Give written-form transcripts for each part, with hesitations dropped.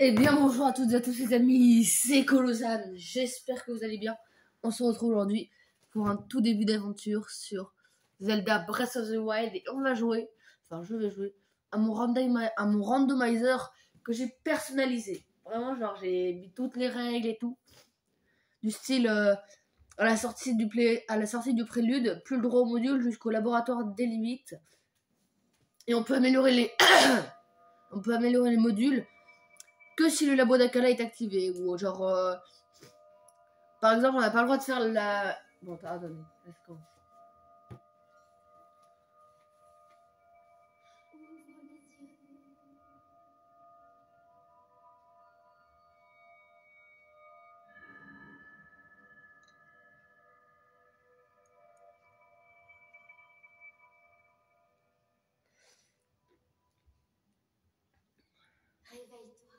Eh bien bonjour à toutes et à tous les amis, c'est Colossane, j'espère que vous allez bien. On se retrouve aujourd'hui pour un tout début d'aventure sur Zelda Breath of the Wild et on va jouer, enfin je vais jouer, à mon randomizer que j'ai personnalisé. Vraiment genre j'ai mis toutes les règles et tout, du style à la sortie du prélude, plus le droit au module jusqu'au laboratoire des limites. Et on peut améliorer les modules que si le labo d'Akala est activé, ou genre par exemple on n'a pas le droit de faire la... Bon attendez, let's go. Réveille-toi.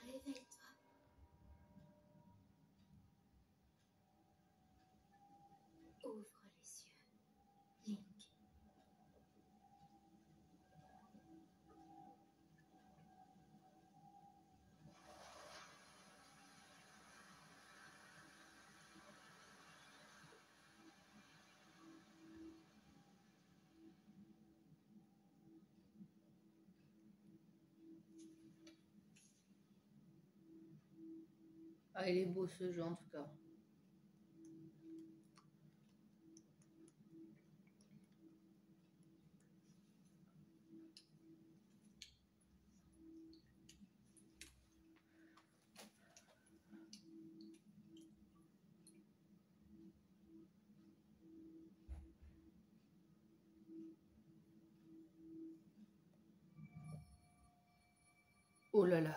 Réveille-toi. Ouvre les yeux, Link. Ah il est beau ce jeu en tout cas. Oh là là.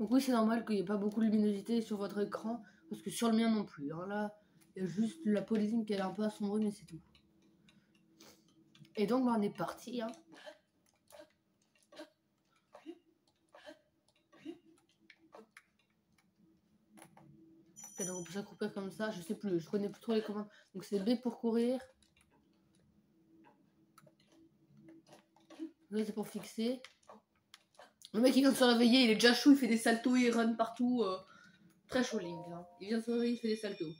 Donc oui c'est normal qu'il n'y ait pas beaucoup de luminosité sur votre écran, parce que sur le mien non plus. Hein. Là il y a juste la polysine qui est un peu assombrie mais c'est tout. Et donc bah, on est parti hein. Et donc on peut s'accroupir comme ça, je sais plus, je connais plus trop les commandes. Donc c'est B pour courir. Là c'est pour fixer. Le mec il vient de se réveiller, il est déjà chaud, il fait des saltos, il run partout. Très chaud Link. Hein. Il vient de se réveiller, il fait des saltos.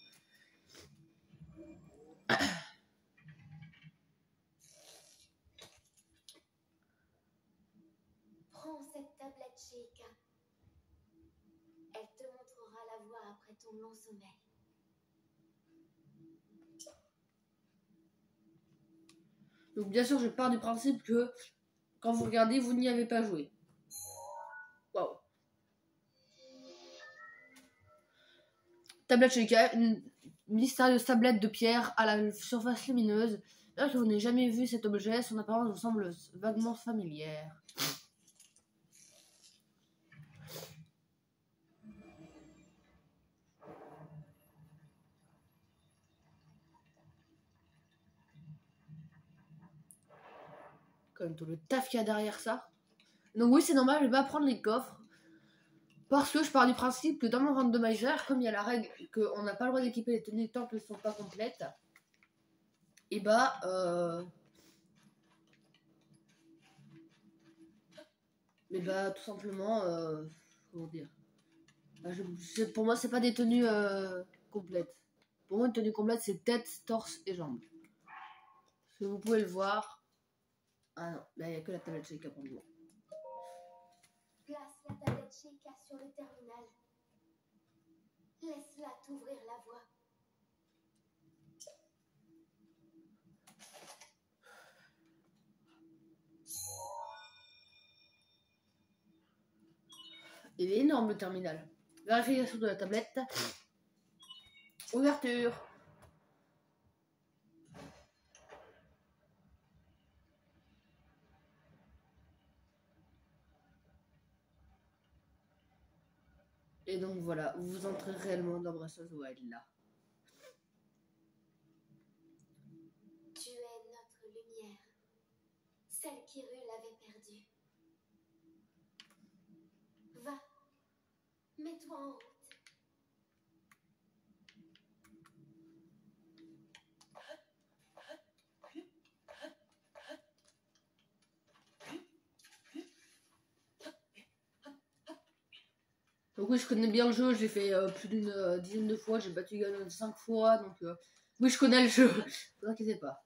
Prends cette tablette Sheikah. Elle te montrera la voie après ton long sommeil. Donc bien sûr je pars du principe que quand vous regardez, vous n'y avez pas joué. Waouh. Tablette Sheikah, une mystérieuse tablette de pierre à la surface lumineuse. Là que vous n'avez jamais vu cet objet, son apparence vous semble vaguement familière. Comme tout le taf qu'il y a derrière ça. Donc oui c'est normal, je vais pas prendre les coffres. Parce que je pars du principe que dans mon randomizer, comme il y a la règle qu'on n'a pas le droit d'équiper les tenues tant qu'elles ne sont pas complètes, et bah tout simplement comment dire, pour moi c'est pas des tenues complètes. Pour moi une tenue complète c'est tête, torse et jambes. Parce que vous pouvez le voir. Ah non, là il n'y a que la tablette Sheikah pour moi. Place la tablette Sheikah sur le terminal. Laisse-la t'ouvrir la voie. Il est énorme le terminal. Vérification de la tablette. Ouverture. Et donc voilà, vous entrez réellement dans Breath of the Wild là. Tu es notre lumière, celle qu'Hyrule avait perdue. Va, mets-toi en route. Donc oui, je connais bien le jeu, j'ai fait plus d'une dizaine de fois, j'ai battu Ganon 5 fois, donc oui, je connais le jeu, ne vous inquiétez pas.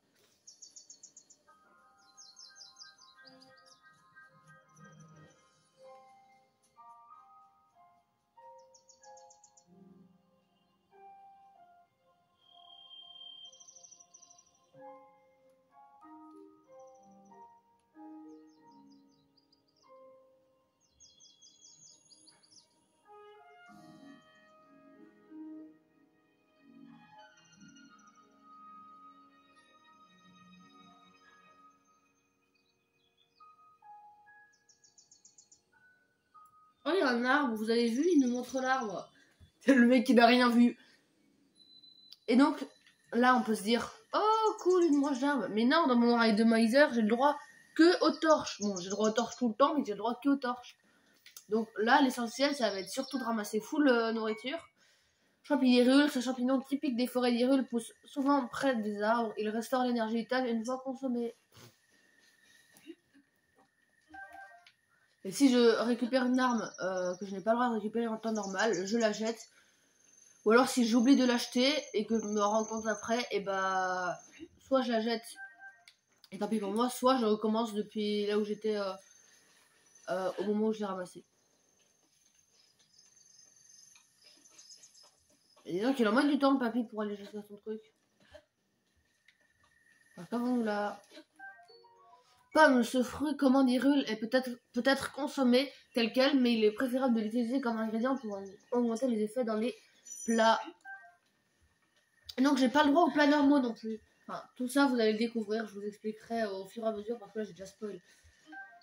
Oh, il y a un arbre, vous avez vu, il nous montre l'arbre. C'est le mec qui n'a rien vu. Et donc, là, on peut se dire, oh, cool, une branche d'arbre. Mais non, dans mon randomizer, j'ai le droit que aux torches. Bon, j'ai le droit aux torches tout le temps, mais j'ai le droit que aux torches. Donc là, l'essentiel, ça va être surtout de ramasser full nourriture. Champignon, ce champignon typique des forêts d'Hyrule pousse souvent près des arbres. Il restaure l'énergie vitale une fois consommé. Et si je récupère une arme que je n'ai pas le droit de récupérer en temps normal, je la jette. Ou alors si j'oublie de l'acheter et que je me rends compte après, et bah soit je la jette et tant pis pour moi, soit je recommence depuis là où j'étais au moment où je l'ai ramassé. Et dis donc il en manque du temps le papy pour aller chercher son truc. Enfin, là. Pomme, ce fruit comment d'Hyrule est peut-être consommé tel quel, mais il est préférable de l'utiliser comme ingrédient pour augmenter les effets dans les plats. Et donc j'ai pas le droit aux plats normaux non plus. Enfin, tout ça vous allez le découvrir, je vous expliquerai au fur et à mesure parce que là j'ai déjà spoil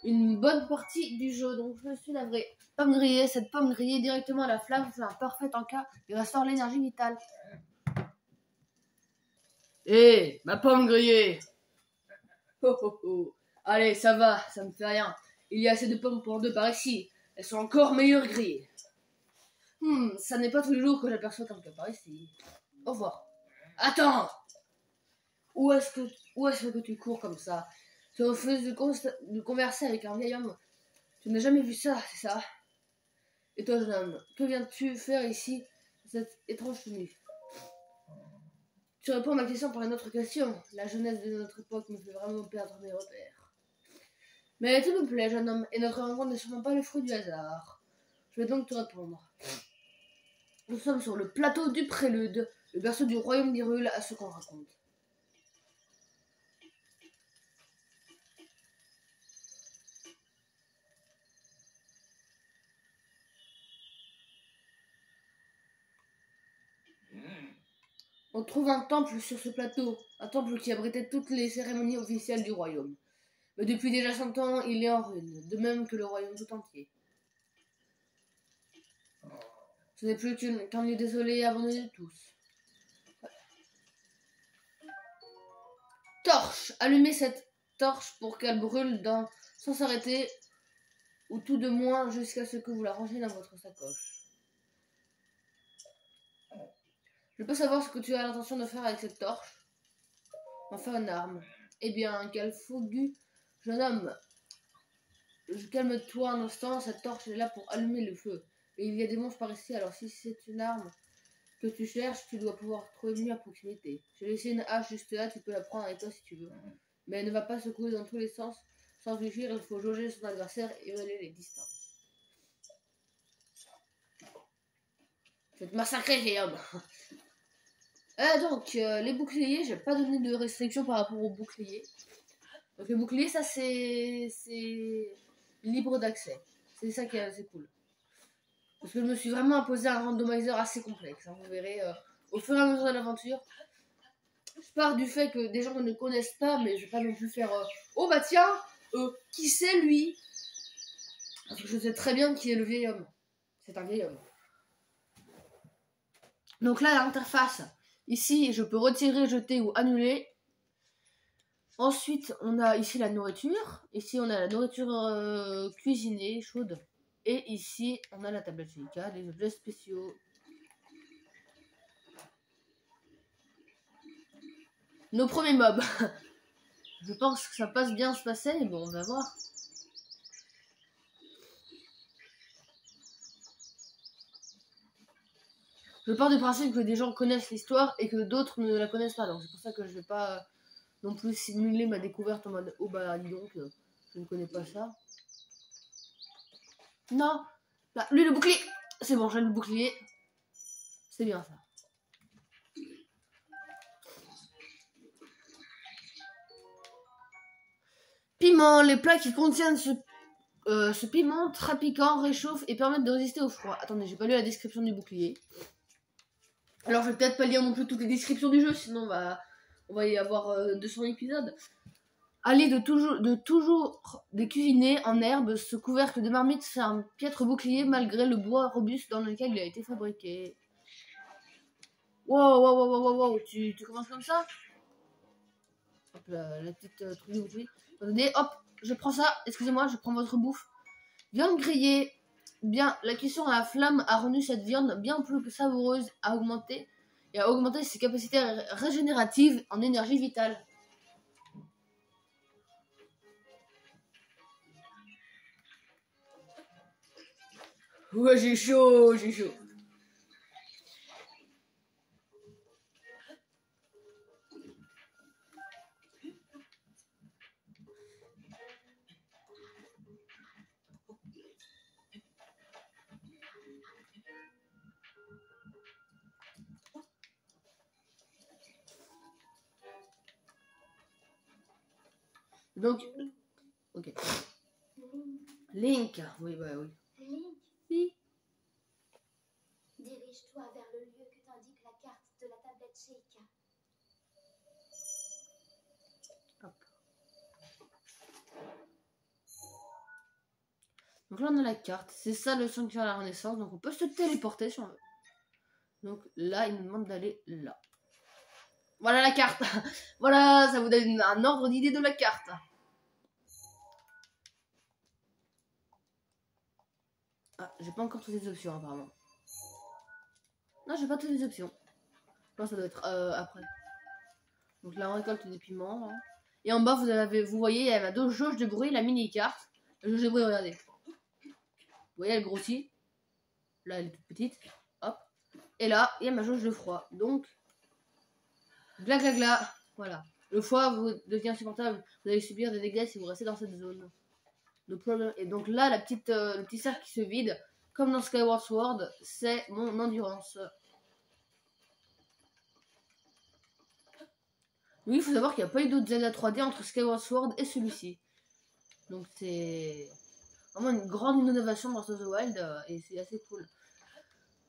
une bonne partie du jeu, donc je suis navrée. Pomme grillée, cette pomme grillée directement à la flamme, c'est un parfait encas et restaure l'énergie vitale. Hé, ma pomme grillée. Oh oh oh. Allez, ça va, ça me fait rien. Il y a assez de pommes pour deux par ici. Elles sont encore meilleures grillées. Ça n'est pas tous les jours que j'aperçois quelqu'un par ici. Au revoir. Attends! Où est-ce que tu cours comme ça? Tu refuses de converser avec un vieil homme. Tu n'as jamais vu ça, c'est ça? Et toi, jeune homme, que viens-tu faire ici, cette étrange tenue? Tu réponds à ma question par une autre question. La jeunesse de notre époque me fait vraiment perdre mes repères. Mais s'il me plaît, jeune homme, et notre rencontre n'est sûrement pas le fruit du hasard. Je vais donc te répondre. Nous sommes sur le plateau du Prélude, le berceau du royaume d'Hyrule à ce qu'on raconte. On trouve un temple sur ce plateau, un temple qui abritait toutes les cérémonies officielles du royaume. Mais depuis déjà 100 ans, il est en ruine, de même que le royaume tout entier. Ce n'est plus qu'un lieu désolé et abandonné de tous. Torche! Allumez cette torche pour qu'elle brûle sans s'arrêter, ou tout de moins jusqu'à ce que vous la rangiez dans votre sacoche. Je peux savoir ce que tu as l'intention de faire avec cette torche? En faire une arme. Eh bien, quel fougu, jeune homme. Calme-toi un instant, cette torche est là pour allumer le feu. Et il y a des monstres par ici, alors si c'est une arme que tu cherches, tu dois pouvoir trouver mieux à proximité. J'ai laissé une hache juste là, tu peux la prendre avec toi si tu veux. Mais elle ne va pas secouer dans tous les sens. Sans réfléchir, il faut jauger son adversaire et évaluer les distances. Faites massacrer, vieil homme. Donc, les boucliers, j'ai pas donné de restriction par rapport aux boucliers. Donc les boucliers, ça c'est libre d'accès. C'est ça qui est assez cool. Parce que je me suis vraiment imposé un randomizer assez complexe. Hein, vous verrez au fur et à mesure de l'aventure. Je pars du fait que des gens ne connaissent pas, mais je vais pas non plus faire oh bah tiens, qui c'est lui? Parce que je sais très bien qui est le vieil homme. C'est un vieil homme. Donc là, l'interface. Ici, je peux retirer, jeter ou annuler. Ensuite, on a ici la nourriture. Ici, on a la nourriture cuisinée, chaude. Et ici, on a la tablette Sheikah, les objets spéciaux. Nos premiers mobs. Je pense que ça passe bien se passer, mais bon, on va voir. Je pars du principe que des gens connaissent l'histoire et que d'autres ne la connaissent pas. Donc c'est pour ça que je vais pas non plus simuler ma découverte en mode oh bah dis donc, je ne connais pas ça. Non, là, lui le bouclier. C'est bon, j'ai le bouclier. C'est bien ça. Piment, les plats qui contiennent ce piment très piquant réchauffent et permettent de résister au froid. Attendez, j'ai pas lu la description du bouclier. Alors je vais peut-être pas lire non plus toutes les descriptions du jeu, sinon on va y avoir 200 épisodes. Allez de toujours des cuisinés en herbe, ce couvercle de marmite fait un piètre bouclier malgré le bois robuste dans lequel il a été fabriqué. Wow, tu commences comme ça? Hop, la petite truc de bouclier. Attendez, hop, je prends ça, excusez-moi, je prends votre bouffe. Viande grillée. Bien, la cuisson à la flamme a rendu cette viande bien plus savoureuse, a augmenté ses capacités régénératives en énergie vitale. Ouais, j'ai chaud. Donc, ok. Link, oui. Link, Oui. dirige-toi vers le lieu que t'indique la carte de la tablette Sheikah. Hop. Donc là on a la carte, c'est ça le sanctuaire à la Renaissance, donc on peut se téléporter si on veut. Donc là il nous demande d'aller là. Voilà la carte. Voilà, ça vous donne un ordre d'idée de la carte. Ah, j'ai pas encore toutes les options apparemment. Non, j'ai pas toutes les options. Non, ça doit être après. Donc là on récolte des piments. Hein. Et en bas vous voyez, il y a la jauge de bruit, la mini-carte. La jauge de bruit, regardez. Vous voyez, elle grossit. Là, elle est toute petite. Hop. Et là, il y a ma jauge de froid. Donc, gla. Voilà. Le froid vous devient insupportable. Vous allez subir des dégâts si vous restez dans cette zone. No problem. Et donc là, le petit cercle qui se vide, comme dans Skyward Sword, c'est mon endurance. Oui, il faut savoir qu'il n'y a pas eu d'autres Zelda 3D entre Skyward Sword et celui-ci. Donc c'est vraiment une grande innovation dans Breath of the Wild et c'est assez cool.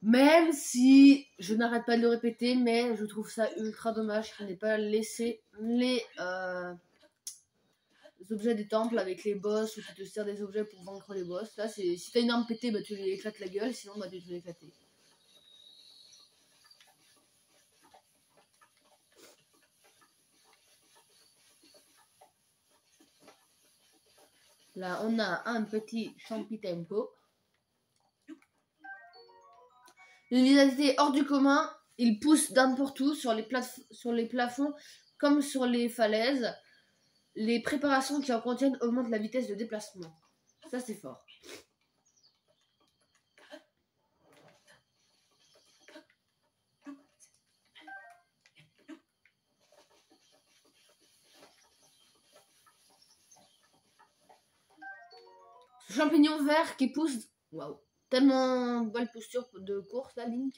Même si je n'arrête pas de le répéter, mais je trouve ça ultra dommage qu'il n'ait pas laissé les objets des temples avec les boss où tu te sers des objets pour vaincre les boss. Là, si t'as une arme pétée, bah, tu lui éclates la gueule, sinon bah, tu te l'éclater. Là, on a un petit champi tempo. Une vivacité hors du commun. Il pousse n'importe où, sur les plafonds comme sur les falaises. Les préparations qui en contiennent augmentent la vitesse de déplacement. Ça, c'est fort. Ce champignon vert qui pousse... Waouh. Tellement belle posture de course, la Link.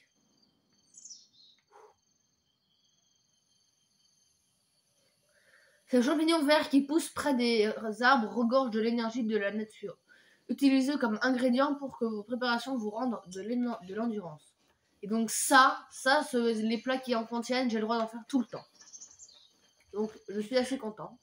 Ce champignon vert qui pousse près des arbres regorge de l'énergie de la nature. Utilisez-le comme ingrédient pour que vos préparations vous rendent de l'endurance. Et donc les plats qui en contiennent, j'ai le droit d'en faire tout le temps. Donc je suis assez content.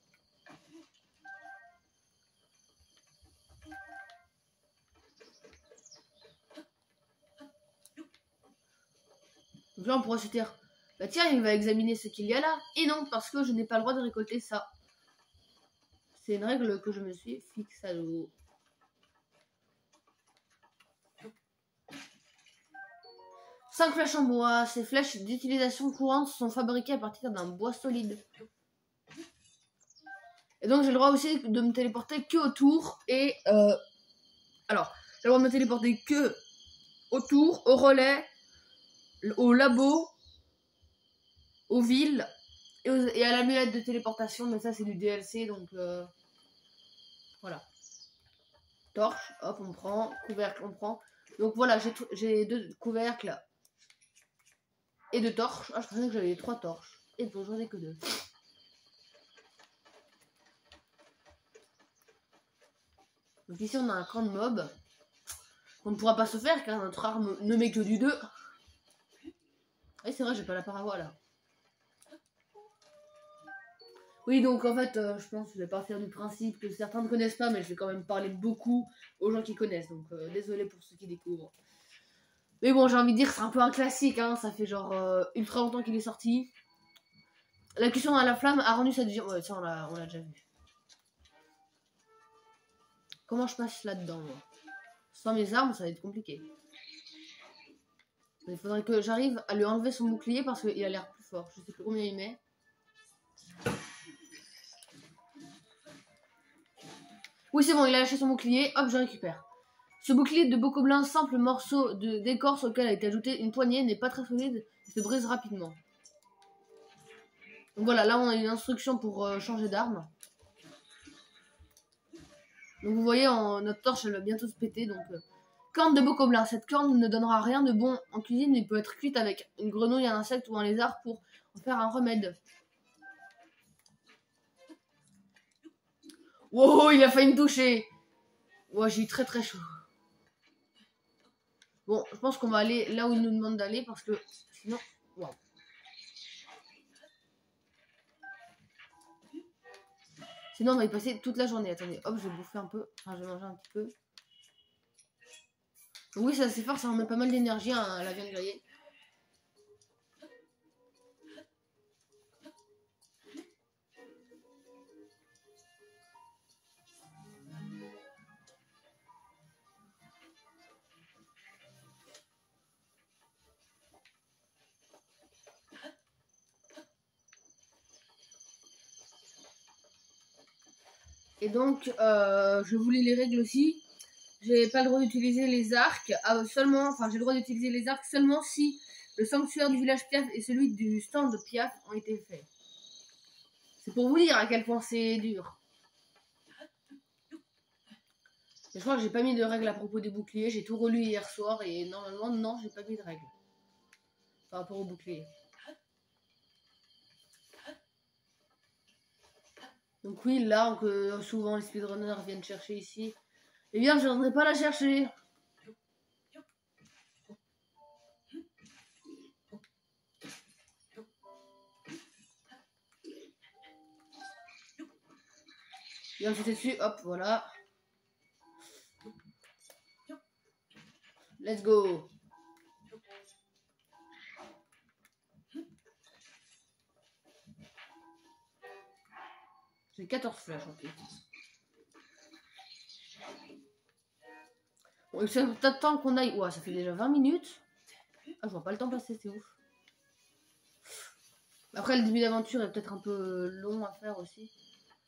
Donc là on pourrait se dire, bah tiens, il va examiner ce qu'il y a là. Et non, parce que je n'ai pas le droit de récolter ça. C'est une règle que je me suis fixée à l'eau. Cinq flèches en bois. Ces flèches d'utilisation courante sont fabriquées à partir d'un bois solide. Et donc j'ai le droit aussi de me téléporter que autour. Et alors, j'ai le droit de me téléporter que autour, au relais, au labo, aux villes et à l'amulette de téléportation. Mais ça, c'est du DLC, donc voilà. Torche, hop, on prend. Couvercle, on prend. Donc voilà, j'ai 2 couvercles et 2 torches. Ah, je pensais que j'avais 3 torches. Et bon, j'en ai que 2. Donc ici, on a un camp de mobs qu'on ne pourra pas se faire car notre arme ne met que du 2. Et c'est vrai, j'ai pas la paravoie là. Oui, donc en fait, je pense que je vais partir du principe que certains ne connaissent pas, mais je vais quand même parler beaucoup aux gens qui connaissent. Donc désolé pour ceux qui découvrent. Mais bon, j'ai envie de dire, c'est un peu un classique, hein. Ça fait genre ultra longtemps qu'il est sorti. La cuisson à la flamme a rendu cette vision. Ouais, ça, on l'a déjà vu. Comment je passe là-dedans, moi? Sans mes armes, ça va être compliqué. Il faudrait que j'arrive à lui enlever son bouclier parce qu'il a l'air plus fort. Je sais plus combien il met. Oui, c'est bon, il a lâché son bouclier. Hop, je récupère. Ce bouclier de Bokoblin, simple morceau d'écorce auquel a été ajouté une poignée, n'est pas très solide et se brise rapidement. Donc voilà, là on a une instruction pour changer d'arme. Donc vous voyez, notre torche elle va bientôt se péter. Donc corne de Bokoblin. Cette corne ne donnera rien de bon en cuisine, mais peut être cuite avec une grenouille, un insecte ou un lézard pour en faire un remède. Wow, il a failli me toucher. Ouais, j'ai eu très très chaud. Bon, je pense qu'on va aller là où il nous demande d'aller parce que sinon... Wow. Sinon, on va y passer toute la journée. Attendez, hop, je vais bouffer un peu. Enfin, je vais manger un petit peu. Oui, c'est assez fort, ça remet pas mal d'énergie à la viande grillée. Et donc, je vous lis les règles aussi. J'ai pas le droit d'utiliser les arcs seulement, enfin j'ai le droit d'utiliser les arcs seulement si le sanctuaire du village Piaf et celui du stand de Piaf ont été faits. C'est pour vous dire à quel point c'est dur. Et je crois que j'ai pas mis de règles à propos des boucliers, j'ai tout relu hier soir et normalement non, j'ai pas mis de règles par rapport aux boucliers. Donc oui, là que souvent les speedrunners viennent chercher ici, eh bien je ne viendrai pas la chercher. Viens me sauter dessus, hop, voilà. Let's go. J'ai 14 flashs en fait. Bon, il fait peut-être temps qu'on aille. Ouah, ça fait déjà 20 minutes. Ah, je vois pas le temps passer, c'est ouf. Après, le début d'aventure est peut-être un peu long à faire aussi.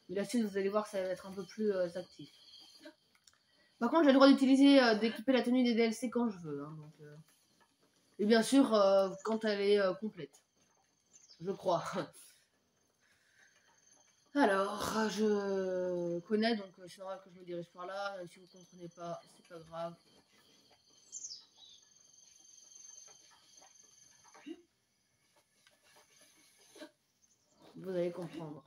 Mais la suite, vous allez voir que ça va être un peu plus actif. Par contre, j'ai le droit d'utiliser, d'équiper la tenue des DLC quand je veux. Hein, donc, et bien sûr, quand elle est complète. Je crois. Alors, je connais, donc c'est normal que je me dirige par là. Si vous ne comprenez pas, c'est pas grave. Vous allez comprendre.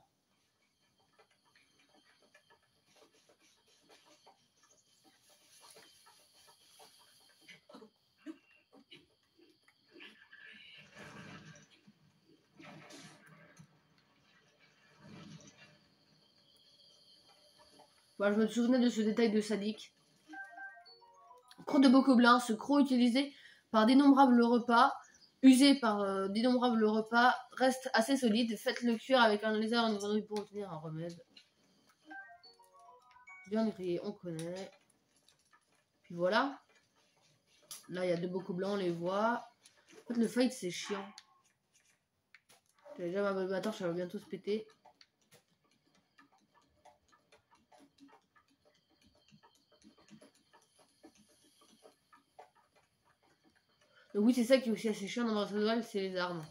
Voilà, je me souvenais de ce détail de sadique. Croc de Bokoblin, ce croc utilisé par d'innombrables repas, usé par d'innombrables repas, reste assez solide. Faites-le cuire avec un lézard et une grenouille pour obtenir un remède. Bien grillé, on connaît. Puis voilà. Là, il y a 2 Bokoblins, on les voit. En fait, le fight, c'est chiant. Déjà, ma torche, elle va bientôt se péter. Donc oui, c'est ça qui est aussi assez chiant dans Breath of the Wild, c'est les armes.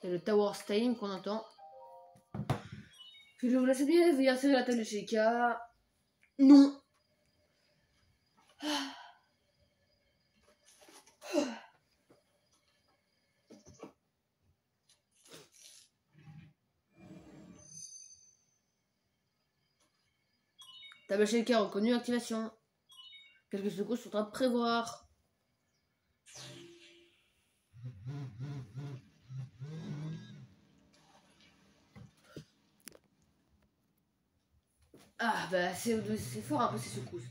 C'est le Tower Stein qu'on entend. Je vous laisse bien, veiller à la table de Sheikah. Non. Table Sheikah reconnue, activation. Quelques secousses sont à prévoir. Ah bah c'est fort un peu ces secousses.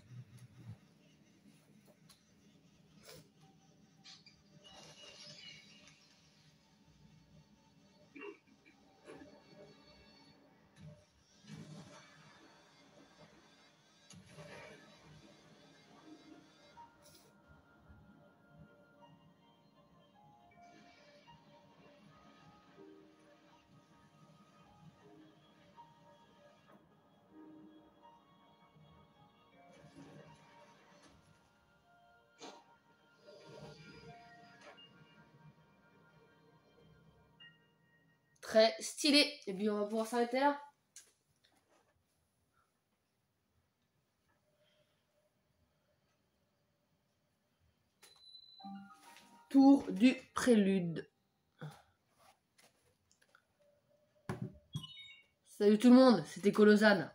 Très stylé. Et puis on va pouvoir s'arrêter là. Tour du prélude. Salut tout le monde, c'était Colosane.